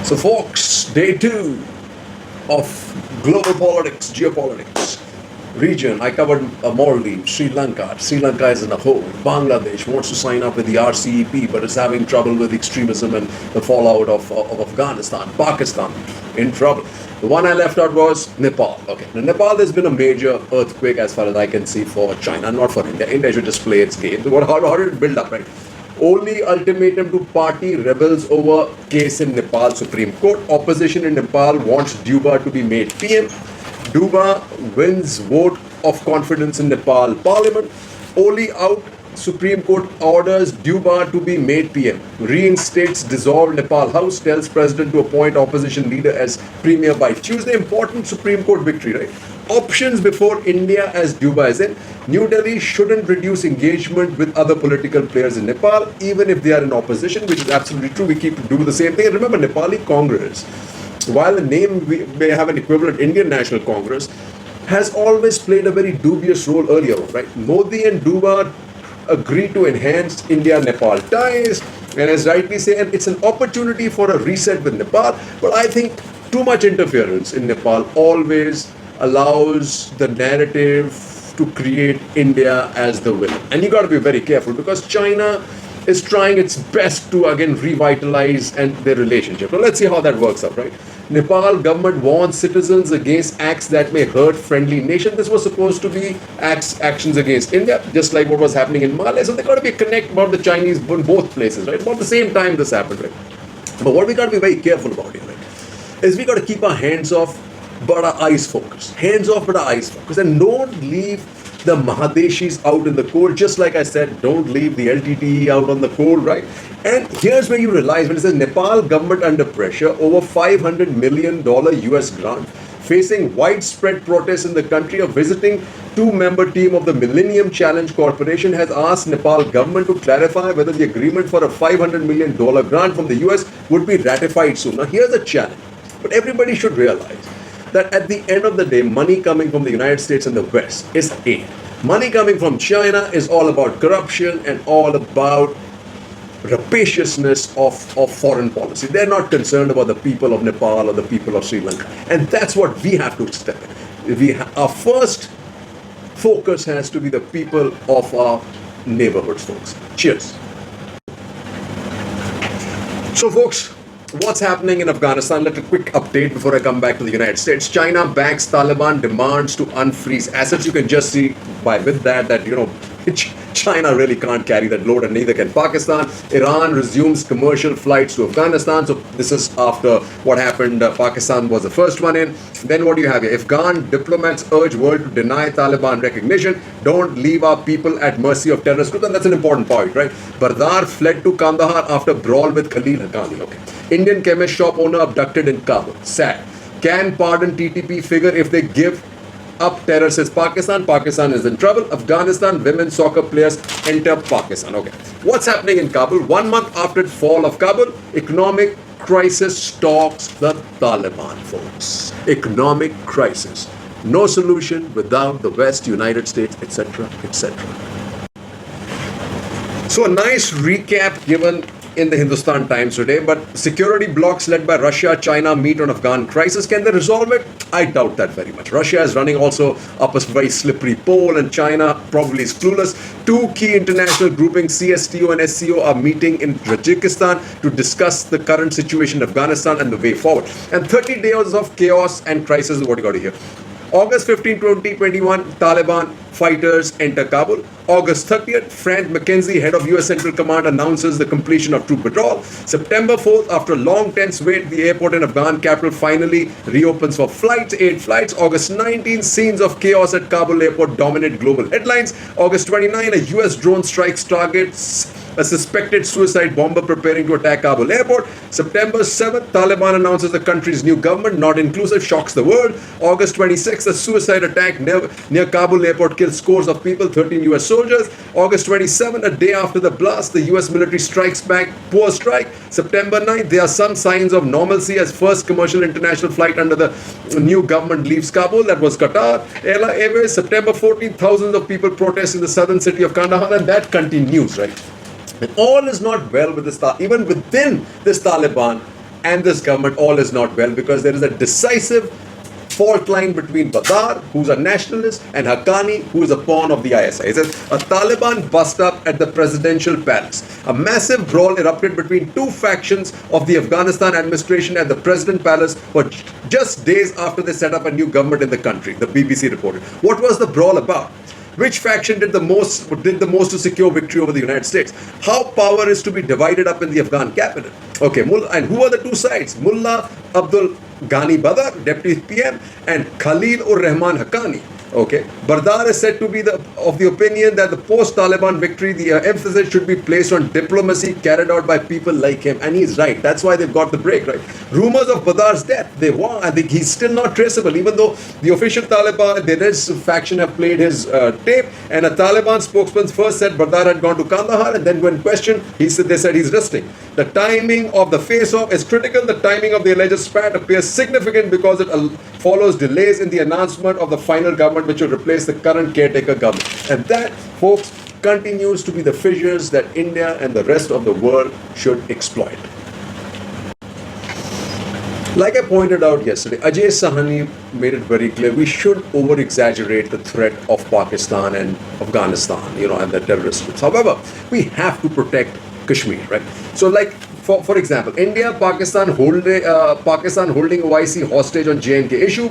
So, folks, day two of global politics, geopolitics, region. I covered Maldives, Sri Lanka. Sri Lanka is in a hole. Bangladesh wants to sign up with the RCEP but is having trouble with extremism and the fallout of Afghanistan. Pakistan in trouble. The one I left out was Nepal. Okay, now Nepal, there's been a major earthquake as far as I can see for China, not for India. India should just play its game. How did it build up, right? Only ultimatum to party rebels over case in Nepal Supreme Court. Opposition in Nepal wants Duba to be made PM. Duba wins vote of confidence in Nepal Parliament. Only out Supreme Court orders Duba to be made PM. Reinstates dissolved Nepal House. Tells President to appoint opposition leader as Premier by Tuesday. Important Supreme Court victory, right? Options before India as Duba is in. New Delhi shouldn't reduce engagement with other political players in Nepal, even if they are in opposition, which is absolutely true. We keep doing the same thing. And remember, Nepali Congress, while the name may have an equivalent Indian National Congress, has always played a very dubious role earlier on, right? Modi and Duba agreed to enhance India-Nepal ties, and as rightly said, it's an opportunity for a reset with Nepal, but I think too much interference in Nepal always allows the narrative to create India as the villain. And you got to be very careful because China is trying its best to again revitalize their relationship. So let's see how that works out, right? Nepal government warns citizens against acts that may hurt friendly nation. This was supposed to be actions against India, just like what was happening in Mali. So they got to be a connect about the Chinese in both places, right? About the same time this happened, right? But what we got to be very careful about here, right, is we got to keep our hands off but our eyes focused. Hands off but our eyes focused. And don't leave the Mahadeshis out in the cold. Just like I said, don't leave the LTTE out on the cold, right? And here's where you realize when it says Nepal government under pressure, over $500 million US grant, facing widespread protests in the country. A visiting two-member team of the Millennium Challenge Corporation has asked Nepal government to clarify whether the agreement for a $500 million grant from the US would be ratified soon. Now here's a challenge, but everybody should realize that at the end of the day, money coming from the United States and the West is aid. Money coming from China is all about corruption and all about rapaciousness of foreign policy. They're not concerned about the people of Nepal or the people of Sri Lanka. And that's what we have to step in. Our first focus has to be the people of our neighborhoods, folks. Cheers. So, folks, what's happening in Afghanistan? Let a quick update before I come back to the United States. China backs Taliban demands to unfreeze assets. You can just see with that China really can't carry that load, and neither can Pakistan. Iran resumes commercial flights to Afghanistan. So this is after what happened. Pakistan was the first one in. Then what do you have here? Afghan diplomats urge world to deny Taliban recognition. Don't leave our people at mercy of terrorist groups. And that's an important point, right? Bardar fled to Kandahar after brawl with Khalil Haqqani. Okay. Indian chemist shop owner abducted in Kabul. Sad. Can pardon TTP figure if they give up terror, says Pakistan. Pakistan is in trouble. Afghanistan women soccer players enter Pakistan. Okay. What's happening in Kabul? 1 month after the fall of Kabul, economic crisis stalks the Taliban, folks. Economic crisis. No solution without the West, United States, etc., etc. So a nice recap given in the Hindustan Times today, but security blocs led by Russia, China meet on Afghan crisis. Can they resolve it? I doubt that very much. Russia is running also up a very slippery pole, and China probably is clueless. Two key international groupings, CSTO and SCO, are meeting in Tajikistan to discuss the current situation in Afghanistan and the way forward. And 30 days of chaos and crisis is what you got to hear. August 15, 2021, Taliban fighters enter Kabul. August 30th, Frank McKenzie, head of US Central Command, announces the completion of troop withdrawal. September 4th, after a long tense wait, the airport in Afghan capital finally reopens for flights, 8 flights. August 19, scenes of chaos at Kabul airport dominate global headlines. August 29, a US drone strikes targets a suspected suicide bomber preparing to attack Kabul airport. September 7th, Taliban announces the country's new government, not inclusive, shocks the world. August 26th, a suicide attack near Kabul airport kills scores of people, 13 US soldiers. August 27th, a day after the blast, the US military strikes back, poor strike. September 9th, there are some signs of normalcy as first commercial international flight under the new government leaves Kabul. That was Qatar Airways. September 14th, thousands of people protest in the southern city of Kandahar, and that continues, right? And all is not well with this, even within this Taliban and this government, all is not well, because there is a decisive fault line between Badar, who's a nationalist, and Haqqani, who is a pawn of the ISI. It says, a Taliban bust up at the presidential palace. A massive brawl erupted between two factions of the Afghanistan administration at the president palace for just days after they set up a new government in the country, the BBC reported. What was the brawl about? Which faction did the most to secure victory over the United States? How power is to be divided up in the Afghan capital? Okay, and who are the two sides? Mullah Abdul Ghani Badar, Deputy PM, and Khalil-ur-Rahman Haqqani. Okay, Bardar is said to be of the opinion that the post-Taliban victory, the emphasis should be placed on diplomacy carried out by people like him, and he's right. That's why they've got the break, right? Rumors of Badar's death, they won. I think he's still not traceable, even though the official Taliban, this faction have played his tape, and a Taliban spokesman first said Bardar had gone to Kandahar, and then when questioned, they said he's resting. The timing of the face-off is critical. The timing of the alleged spat appears significant because it follows delays in the announcement of the final government which will replace the current caretaker government. And that, folks, continues to be the fissures that India and the rest of the world should exploit. Like I pointed out yesterday, Ajay Sahani made it very clear we should over-exaggerate the threat of Pakistan and Afghanistan, and the terrorist groups. However, we have to protect Kashmir, right? So, like, for example, India, Pakistan holding OIC hostage on J&K issue,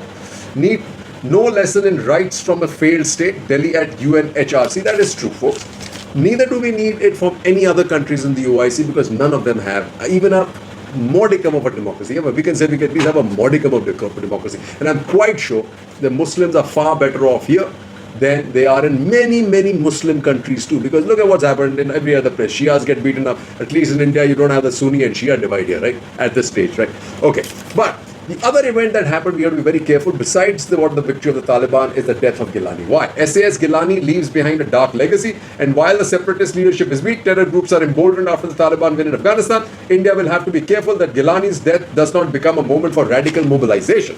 need no lesson in rights from a failed state, Delhi at UNHRC. That is true, folks. Neither do we need it from any other countries in the OIC, because none of them have even a modicum of a democracy. Yeah, we can say we can at least have a modicum of democracy. And I'm quite sure the Muslims are far better off here than they are in many, many Muslim countries too. Because look at what's happened in every other place. Shias get beaten up. At least in India, you don't have the Sunni and Shia divide here, right? At this stage, right? Okay. But the other event that happened, we have to be very careful, besides the victory of the Taliban, is the death of Gilani. Why? SAS Gilani leaves behind a dark legacy, and while the separatist leadership is weak, terror groups are emboldened after the Taliban win in Afghanistan. India will have to be careful that Gilani's death does not become a moment for radical mobilization.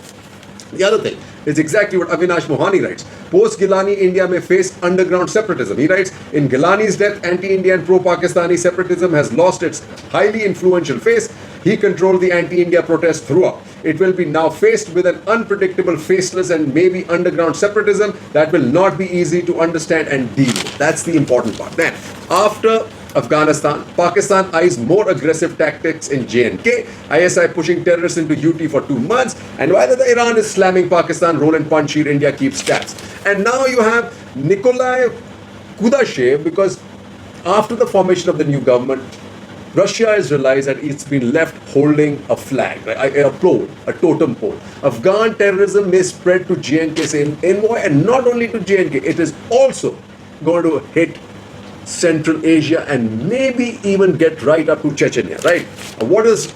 The other thing is exactly what Avinash Mohani writes. Post-Gilani, India may face underground separatism. He writes, in Gilani's death, anti-India and pro-Pakistani separatism has lost its highly influential face. He controlled the anti-India protests throughout. It will be now faced with an unpredictable, faceless and maybe underground separatism that will not be easy to understand and deal with. That's the important part. Then, after Afghanistan, Pakistan eyes more aggressive tactics in J&K, ISI pushing terrorists into UT for 2 months, and while Iran is slamming Pakistan, roll and punch, India keeps stats. And now you have Nikolai Kudashev, because after the formation of the new government, Russia has realized that it's been left holding a flag, right? a pole, a totem pole. Afghan terrorism may spread to J&K envoy, and not only to J&K, it is also going to hit Central Asia and maybe even get right up to Chechnya, right? What is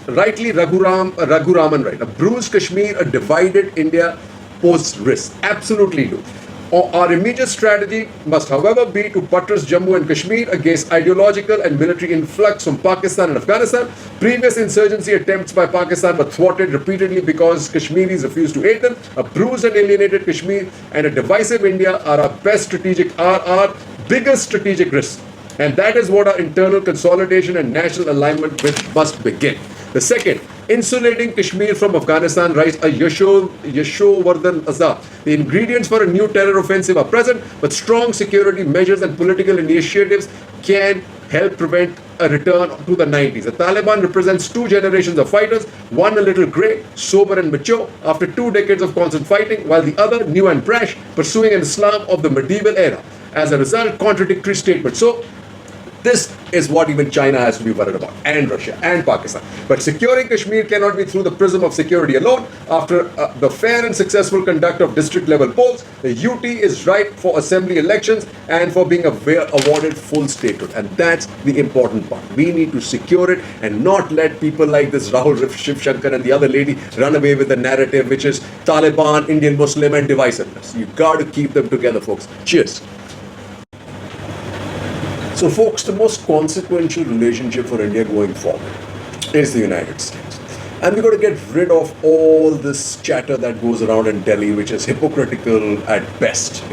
rightly Raghuraman, right? A bruised Kashmir, a divided India poses risk. Absolutely do. Our immediate strategy must, however, be to buttress Jammu and Kashmir against ideological and military influx from Pakistan and Afghanistan. Previous insurgency attempts by Pakistan were thwarted repeatedly because Kashmiris refused to aid them. A bruised and alienated Kashmir and a divisive India are our biggest strategic risks. And that is what our internal consolidation and national alignment which must begin. The second, insulating Kashmir from Afghanistan, writes a Yashovardhan Azad. The ingredients for a new terror offensive are present, but strong security measures and political initiatives can help prevent a return to the 90s. The Taliban represents 2 generations of fighters, one a little grey, sober and mature, after 2 decades of constant fighting, while the other new and brash, pursuing an Islam of the medieval era. As a result, contradictory statements. So, this is what even China has to be worried about, and Russia, and Pakistan. But securing Kashmir cannot be through the prism of security alone. After the fair and successful conduct of district-level polls, the UT is ripe for assembly elections and for being awarded full statehood. And that's the important part. We need to secure it and not let people like this Rahul Shiv Shankar and the other lady run away with the narrative, which is Taliban, Indian Muslim, and divisiveness. You've got to keep them together, folks. Cheers. So, folks, the most consequential relationship for India going forward is the United States. And we've got to get rid of all this chatter that goes around in Delhi, which is hypocritical at best,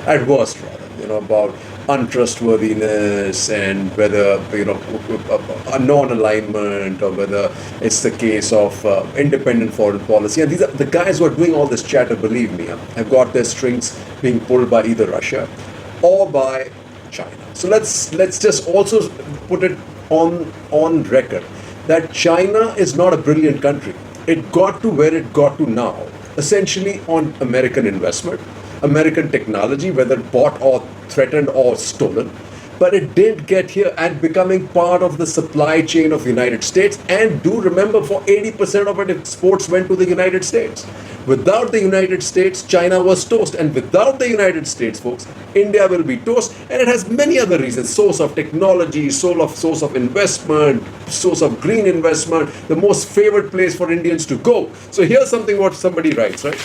at worst rather, about untrustworthiness and whether a non-alignment or whether it's the case of independent foreign policy. And these are the guys who are doing all this chatter, believe me, have got their strings being pulled by either Russia or by China. So let's just also put it on record that China is not a brilliant country. It got to where it got to now, essentially on American investment, American technology, whether bought or threatened or stolen. But it did get here and becoming part of the supply chain of the United States. And do remember, for 80% of its exports went to the United States. Without the United States, China was toast. And without the United States, folks, India will be toast. And it has many other reasons. Source of technology, source of investment, source of green investment, the most favored place for Indians to go. So here's something what somebody writes, right?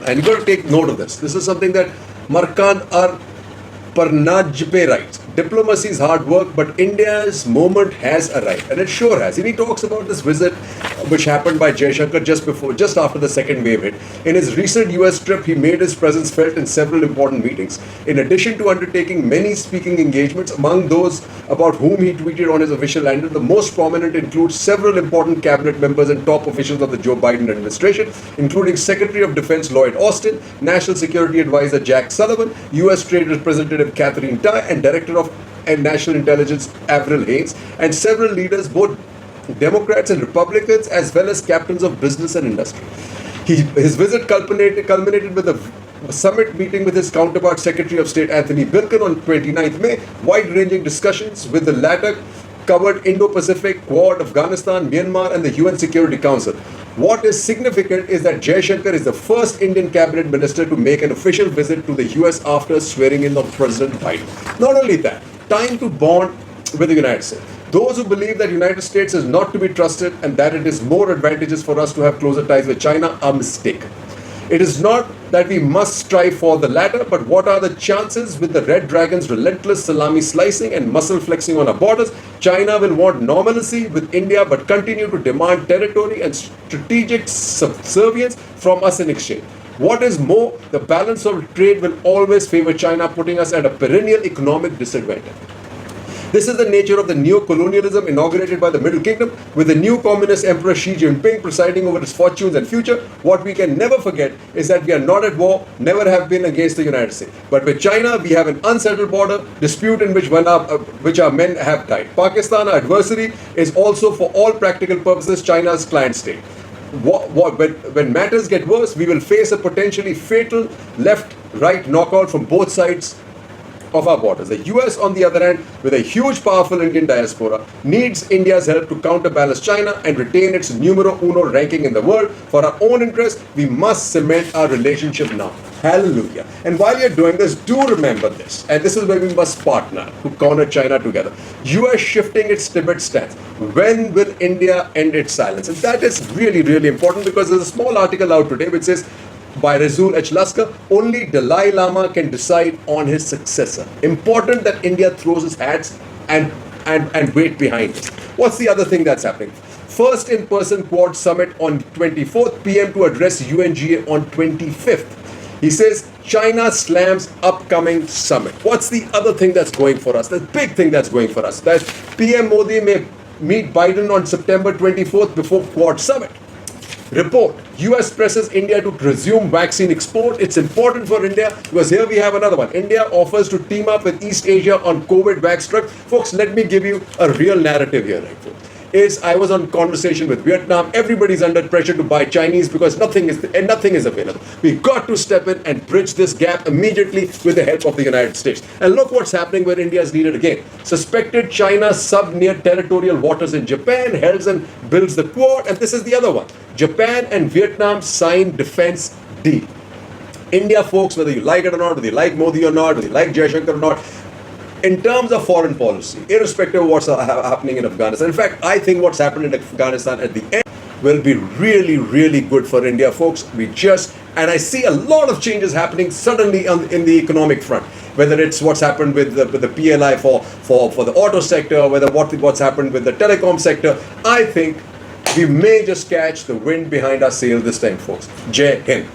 And you've got to take note of this. This is something that Markan Parnajpe writes. Diplomacy is hard work, but India's moment has arrived, and it sure has. And he talks about this visit which happened by Jaishankar just after the second wave hit. In his recent US trip, he made his presence felt in several important meetings. In addition to undertaking many speaking engagements, among those about whom he tweeted on his official handle, the most prominent include several important cabinet members and top officials of the Joe Biden administration, including Secretary of Defense Lloyd Austin, National Security Advisor Jack Sullivan, US Trade Representative Catherine Tai, and Director of National Intelligence Avril Haines, and several leaders, both Democrats and Republicans, as well as captains of business and industry. His visit culminated with a summit meeting with his counterpart, Secretary of State Anthony Blinken, on 29th May. Wide-ranging discussions with the latter covered Indo-Pacific, Quad, Afghanistan, Myanmar, and the UN Security Council. What is significant is that Jaishankar is the first Indian cabinet minister to make an official visit to the US after swearing in of President Biden. Not only that, time to bond with the United States. Those who believe that the United States is not to be trusted and that it is more advantageous for us to have closer ties with China are mistaken. It is not that we must strive for the latter, but what are the chances with the Red Dragon's relentless salami slicing and muscle flexing on our borders? China will want normalcy with India but continue to demand territory and strategic subservience from us in exchange. What is more, the balance of trade will always favor China, putting us at a perennial economic disadvantage. This is the nature of the neo-colonialism inaugurated by the Middle Kingdom, with the new communist emperor Xi Jinping presiding over its fortunes and future. What we can never forget is that we are not at war, never have been against the United States. But with China, we have an unsettled border dispute in which our men have died. Pakistan, our adversary, is also, for all practical purposes, China's client state. When matters get worse, we will face a potentially fatal left-right knockout from both sides of our borders. The US, on the other hand, with a huge, powerful Indian diaspora, needs India's help to counterbalance China and retain its numero uno ranking in the world. For our own interest, we must cement our relationship now. Hallelujah. And while you're doing this, do remember this. And this is where we must partner to counter China together. US shifting its Tibet stance. When will India end its silence? And that is really, really important, because there's a small article out today which says, by Razul H. Lasker, only Dalai Lama can decide on his successor. Important that India throws its hats and wait behind it. What's the other thing that's happening? First in-person Quad Summit on 24th PM to address UNGA on 25th. He says, China slams upcoming summit. What's the other thing that's going for us? The big thing that's going for us. That PM Modi may meet Biden on September 24th before Quad Summit. Report, US presses India to resume vaccine export. It's important for India because here we have another one. India offers to team up with East Asia on COVID vax drug. Folks, let me give you a real narrative here, right, folks. I was on conversation with Vietnam. Everybody's under pressure to buy Chinese because nothing is available. We got to step in and bridge this gap immediately with the help of the United States. And look what's happening where India is needed again. Suspected China sub near territorial waters in Japan, hells and builds the Quad. And this is the other one. Japan and Vietnam sign defense deal. India, folks, whether you like it or not, whether you like Modi or not, whether you like Jaishankar or not, in terms of foreign policy, irrespective of what's happening in Afghanistan, in fact, I think what's happened in Afghanistan at the end will be really, really good for India, folks. And I see a lot of changes happening suddenly in the economic front. Whether it's what's happened with the PLI for the auto sector, whether what's happened with the telecom sector, I think we may just catch the wind behind our sail this time, folks. Jai Hind.